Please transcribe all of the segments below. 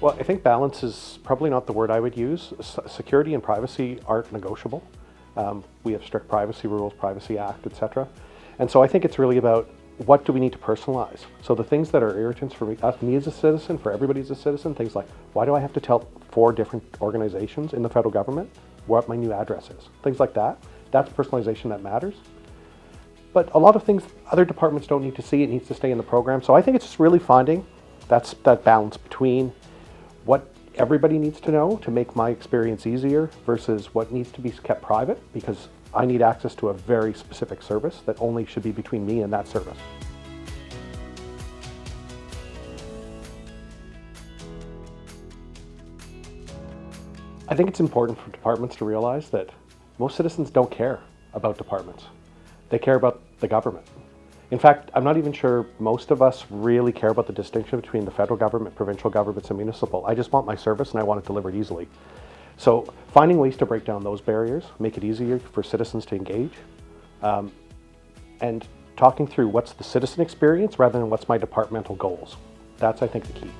Well, I think balance is probably not the word I would use. Security and privacy aren't negotiable. We have strict privacy rules, Privacy Act, etc. And so I think it's really about what do we need to personalize. So the things that are irritants for me as a citizen, for everybody as a citizen, things like, why do I have to tell 4 different organizations in the federal government what my new address is? Things like that. That's personalization that matters. But a lot of things other departments don't need to see. It needs to stay in the program. So I think it's just really finding that balance between what everybody needs to know to make my experience easier versus what needs to be kept private, because I need access to a very specific service that only should be between me and that service. I think it's important for departments to realize that most citizens don't care about departments. They care about the government. In fact, I'm not even sure most of us really care about the distinction between the federal government, provincial governments, and municipal. I just want my service and I want it delivered easily. So finding ways to break down those barriers, make it easier for citizens to engage, and talking through what's the citizen experience rather than what's my departmental goals. That's, I think, the key.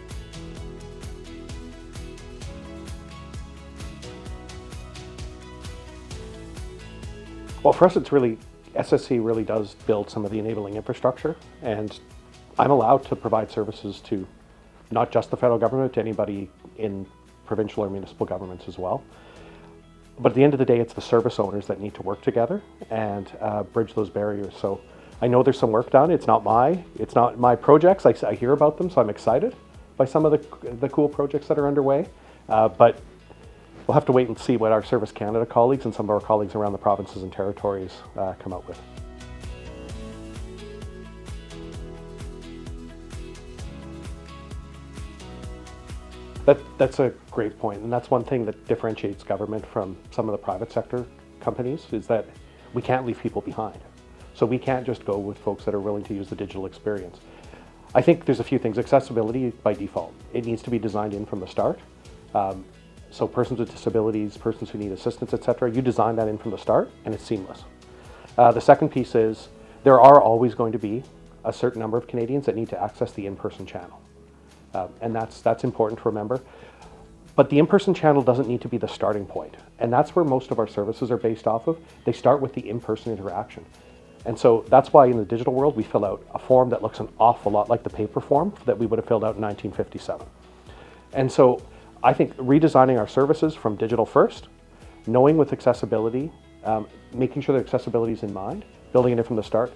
Well, for us, it's really, SSC really does build some of the enabling infrastructure, and I'm allowed to provide services to not just the federal government, to anybody in provincial or municipal governments as well. But at the end of the day, it's the service owners that need to work together and bridge those barriers. So I know there's some work done. It's not my projects. I hear about them, so I'm excited by some of the cool projects that are underway. But we'll have to wait and see what our Service Canada colleagues and some of our colleagues around the provinces and territories come out with. That's a great point, and that's one thing that differentiates government from some of the private sector companies, is that we can't leave people behind. So we can't just go with folks that are willing to use the digital experience. I think there's a few things. Accessibility by default. It needs to be designed in from the start. So persons with disabilities, persons who need assistance, etc., you design that in from the start and it's seamless. The second piece is there are always going to be a certain number of Canadians that need to access the in-person channel. And that's important to remember. But the in-person channel doesn't need to be the starting point. And that's where most of our services are based off of. They start with the in-person interaction. And so that's why in the digital world, we fill out a form that looks an awful lot like the paper form that we would have filled out in 1957. And so I think redesigning our services from digital first, knowing with accessibility, making sure that accessibility is in mind, building it in from the start,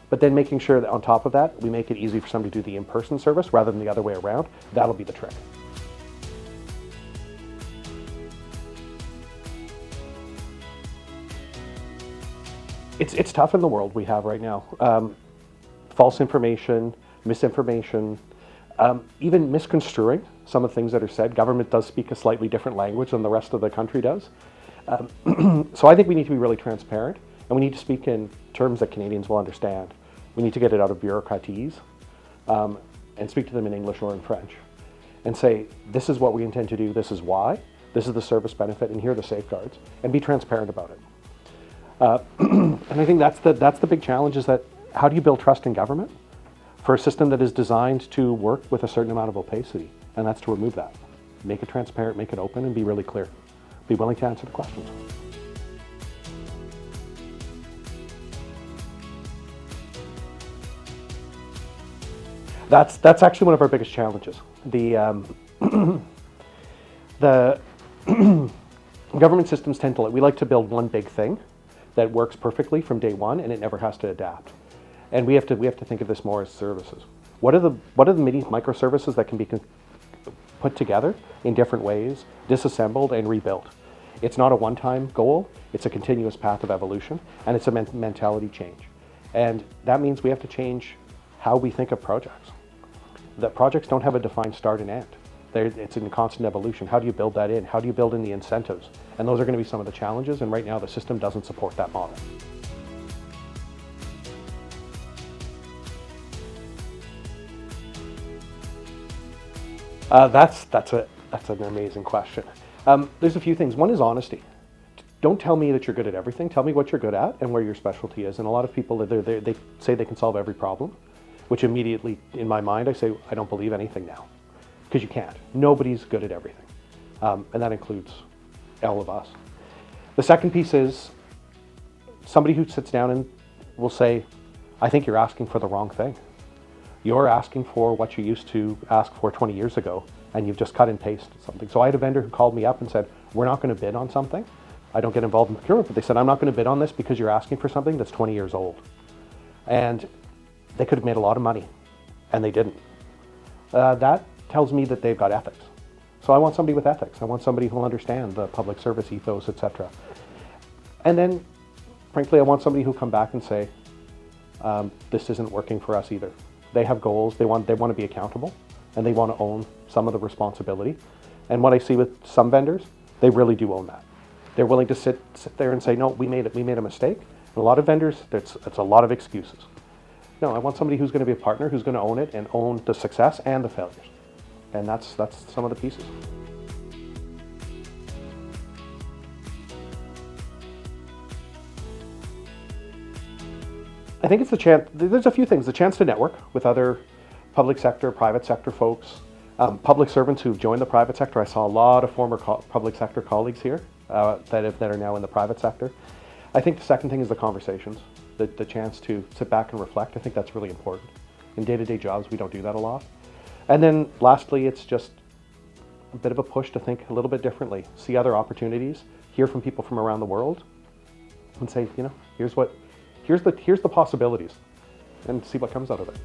but then making sure that on top of that, we make it easy for somebody to do the in-person service rather than the other way around. That'll be the trick. It's tough in the world we have right now. False information, misinformation, even misconstruing some of the things that are said. Government does speak a slightly different language than the rest of the country does. So I think we need to be really transparent, and we need to speak in terms that Canadians will understand. We need to get it out of bureaucratese and speak to them in English or in French and say, this is what we intend to do, this is why, this is the service benefit, and here are the safeguards, and be transparent about it. And I think that's the big challenge, is that how do you build trust in government for a system that is designed to work with a certain amount of opacity? And that's to remove that. Make it transparent, make it open, and be really clear. Be willing to answer the questions. That's actually one of our biggest challenges. The government systems tend to, we like to build one big thing that works perfectly from day one, and it never has to adapt. And we have to think of this more as services. What are the mini microservices that can be put together in different ways, disassembled and rebuilt? It's not a one-time goal. It's a continuous path of evolution, and it's a mentality change. And that means we have to change how we think of projects. That projects don't have a defined start and end. It's in constant evolution. How do you build that in? How do you build in the incentives? And those are going to be some of the challenges, and right now the system doesn't support that model. That's an amazing question. There's a few things. One is honesty. Don't tell me that you're good at everything. Tell me what you're good at and where your specialty is. And a lot of people, they say they can solve every problem, which immediately, in my mind, I say, I don't believe anything now. because you can't. Nobody's good at everything. And that includes all of us. The second piece is somebody who sits down and will say, I think you're asking for the wrong thing. You're asking for what you used to ask for 20 years ago, and you've just cut and pasted something. So I had a vendor who called me up and said, we're not going to bid on something. I don't get involved in procurement, but they said, I'm not going to bid on this because you're asking for something that's 20 years old. And they could have made a lot of money, and they didn't. That tells me that they've got ethics. So I want somebody with ethics. I want somebody who will understand the public service ethos, etc. And then, frankly, I want somebody who come back and say, this isn't working for us either. They have goals, they want to be accountable, and they want to own some of the responsibility. And what I see with some vendors, they really do own that. They're willing to sit there and say, no, we made a mistake. And a lot of vendors, it's a lot of excuses. No, I want somebody who's going to be a partner, who's going to own it and own the success and the failures. And that's some of the pieces. I think it's the chance, there's a few things. The chance to network with other public sector, private sector folks, public servants who've joined the private sector. I saw a lot of former public sector colleagues here that are now in the private sector. I think the second thing is the conversations, the chance to sit back and reflect. I think that's really important. In day-to-day jobs, we don't do that a lot. And then lastly, it's just a bit of a push to think a little bit differently, see other opportunities, hear from people from around the world, and say, here's the possibilities, and see what comes out of it.